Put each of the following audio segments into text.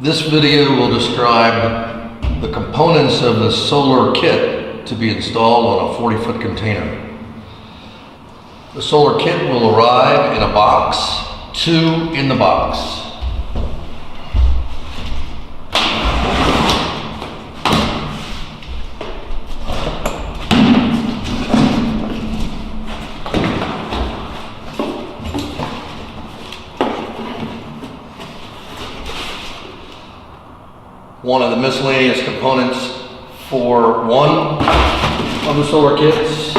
This video will describe the components of the solar kit to be installed on a 40-foot container. The solar kit will arrive in a box, 2 in the box. One of the miscellaneous components for one of the solar kits,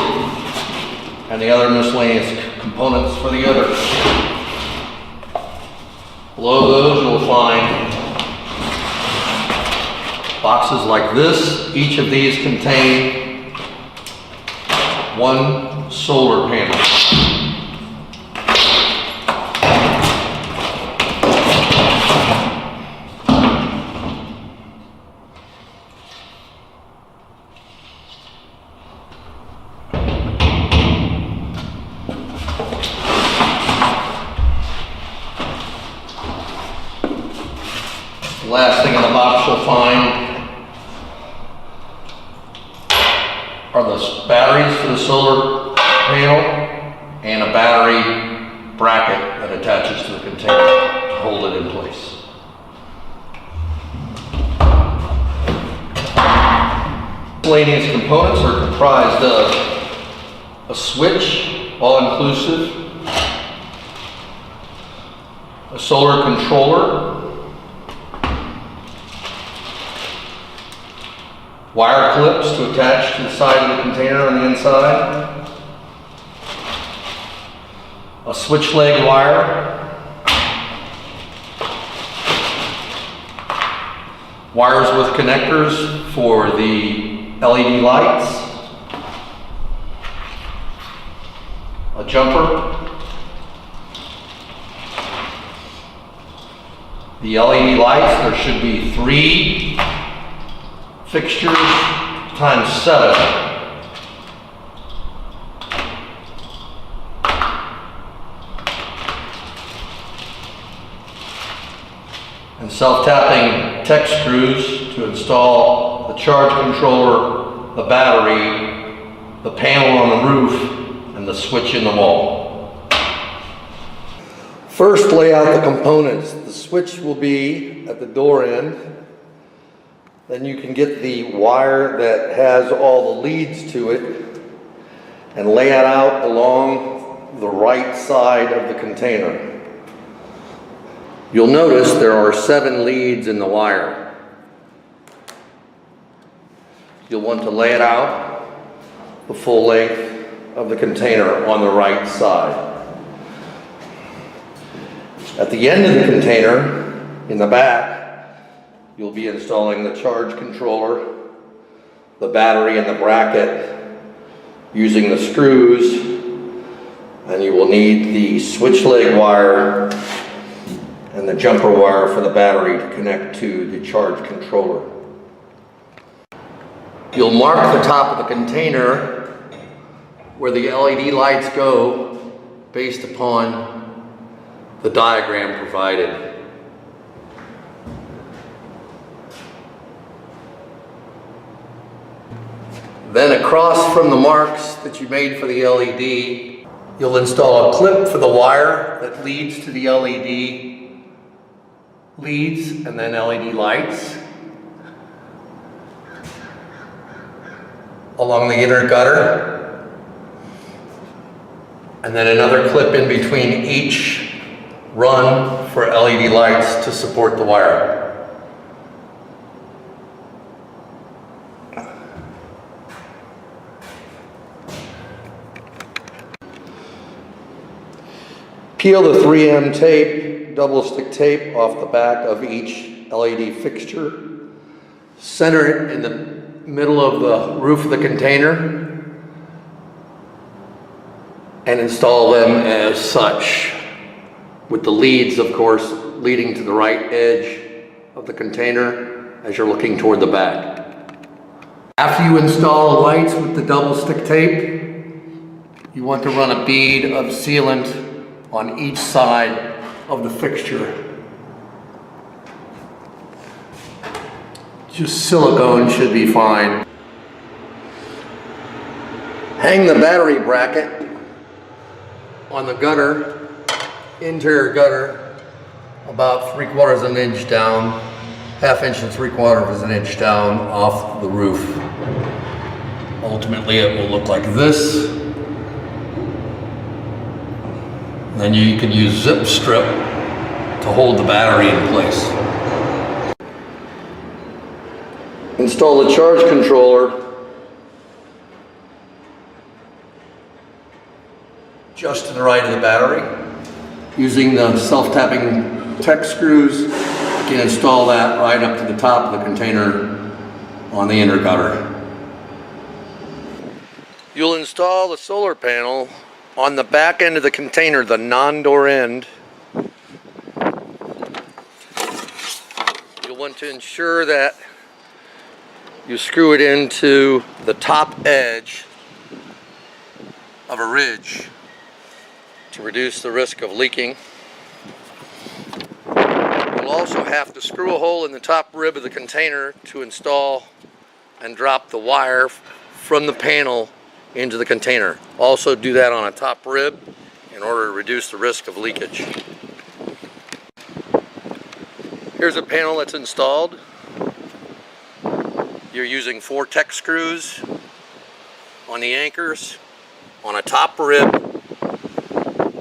and the other miscellaneous components for the other. Below those you'll find boxes like this. Each of these contain one solar panel. The last thing in the box you'll find are the batteries for the solar panel and a battery bracket that attaches to the container to hold it in place. Miscellaneous components are comprised of a switch, all-inclusive, a solar controller, wire clips to attach to the side of the container on the inside, a switch leg wire, wires with connectors for the LED lights, a jumper, the LED lights. There should be 3 fixtures times 7. And self-tapping tech screws to install the charge controller, the battery, the panel on the roof, and the switch in the wall. First, lay out the components. The switch will be at the door end. Then you can get the wire that has all the leads to it and lay it out along the right side of the container. You'll notice there are 7 leads in the wire. You'll want to lay it out the full length of the container on the right side. At the end of the container, in the back, you'll be installing the charge controller, the battery and the bracket using the screws, and you will need the switch leg wire and the jumper wire for the battery to connect to the charge controller. You'll mark the top of the container where the LED lights go based upon the diagram provided. Then across from the marks that you made for the LED, you'll install a clip for the wire that leads to the LED leads and then LED lights along the inner gutter, and then another clip in between each run for LED lights to support the wire. Peel the 3M tape, double stick tape off the back of each LED fixture. Center it in the middle of the roof of the container and install them as such, with the leads, of course, leading to the right edge of the container as you're looking toward the back. After you install the lights with the double stick tape, you want to run a bead of sealant on each side of the fixture. Just silicone should be fine. Hang the battery bracket on the gutter, interior gutter, about 3/4 of an inch down, 1/2 inch and 3/4 of an inch down off the roof. Ultimately it will look like this. Then you can use zip strip to hold the battery in place. Install the charge controller just to the right of the battery. Using the self-tapping Tek screws, you can install that right up to the top of the container on the inner gutter. You'll install the solar panel on the back end of the container, the non-door end. You'll want to ensure that you screw it into the top edge of a ridge to reduce the risk of leaking. You'll also have to screw a hole in the top rib of the container to install and drop the wire from the panel into the container. Also do that on a top rib in order to reduce the risk of leakage. Here's a panel that's installed. You're using 4 Tek screws on the anchors, on a top rib,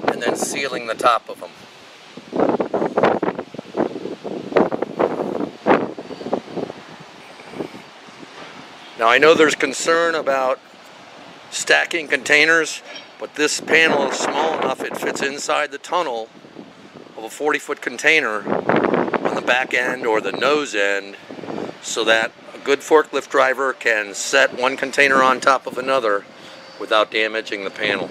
and then sealing the top of them. Now I know there's concern about stacking containers, but this panel is small enough it fits inside the tunnel of a 40-foot container on the back end or the nose end, so that a good forklift driver can set one container on top of another without damaging the panel.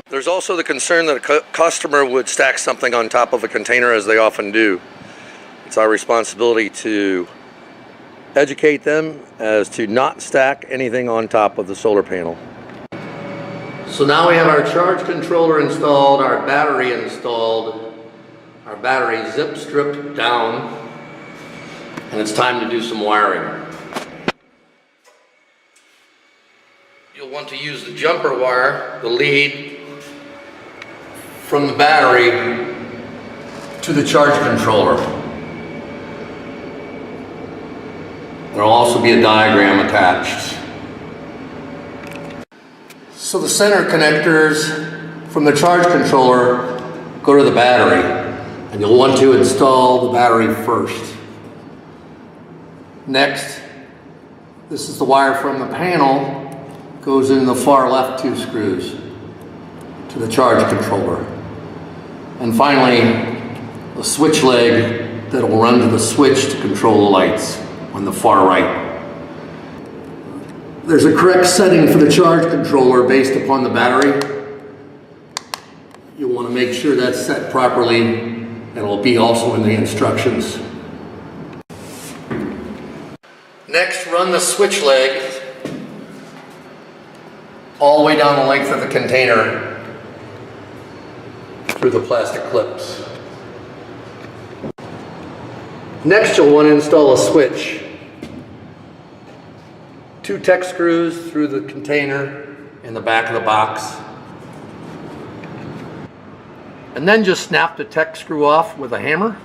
There's also the concern that a customer would stack something on top of a container, as they often do. It's our responsibility to educate them as to not stack anything on top of the solar panel. So now we have our charge controller installed, our battery installed, our battery zip stripped down, and it's time to do some wiring. You'll want to use the jumper wire, the lead, from the battery to the charge controller. There will also be a diagram attached. So the center connectors from the charge controller go to the battery, and you'll want to install the battery first. Next, this is the wire from the panel, goes in the far left 2 screws to the charge controller. And finally, a switch leg that will run to the switch to control the lights on the far right. There's a correct setting for the charge controller based upon the battery. You'll want to make sure that's set properly, and it will be also in the instructions. Next, run the switch leg all the way down the length of the container through the plastic clips. Next, you'll want to install a switch. 2 Tek screws through the container in the back of the box. And then just snap the Tek screw off with a hammer,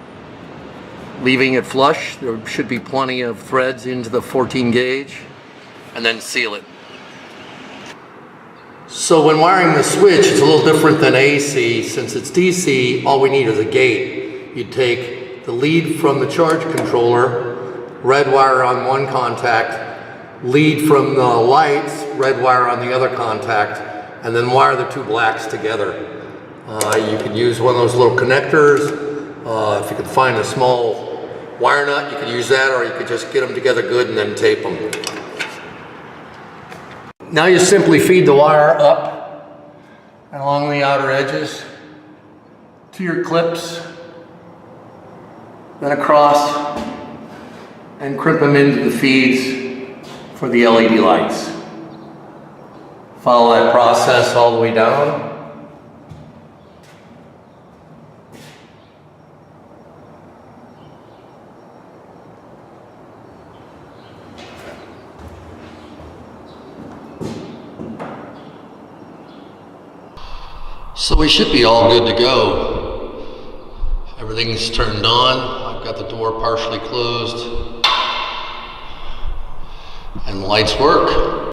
leaving it flush. There should be plenty of threads into the 14 gauge, and then seal it. So when wiring the switch, it's a little different than AC. Since it's DC, all we need is a gate. You take the lead from the charge controller, red wire on one contact, lead from the lights, red wire on the other contact, and then wire the 2 blacks together. You can use one of those little connectors. If you could find a small wire nut, you could use that, or you could just get them together good and then tape them. Now you simply feed the wire up and along the outer edges to your clips, then across, and crimp them into the feeds for the LED lights. Follow that process all the way down. So we should be all good to go. Everything's turned on. I've got the door partially closed and the lights work.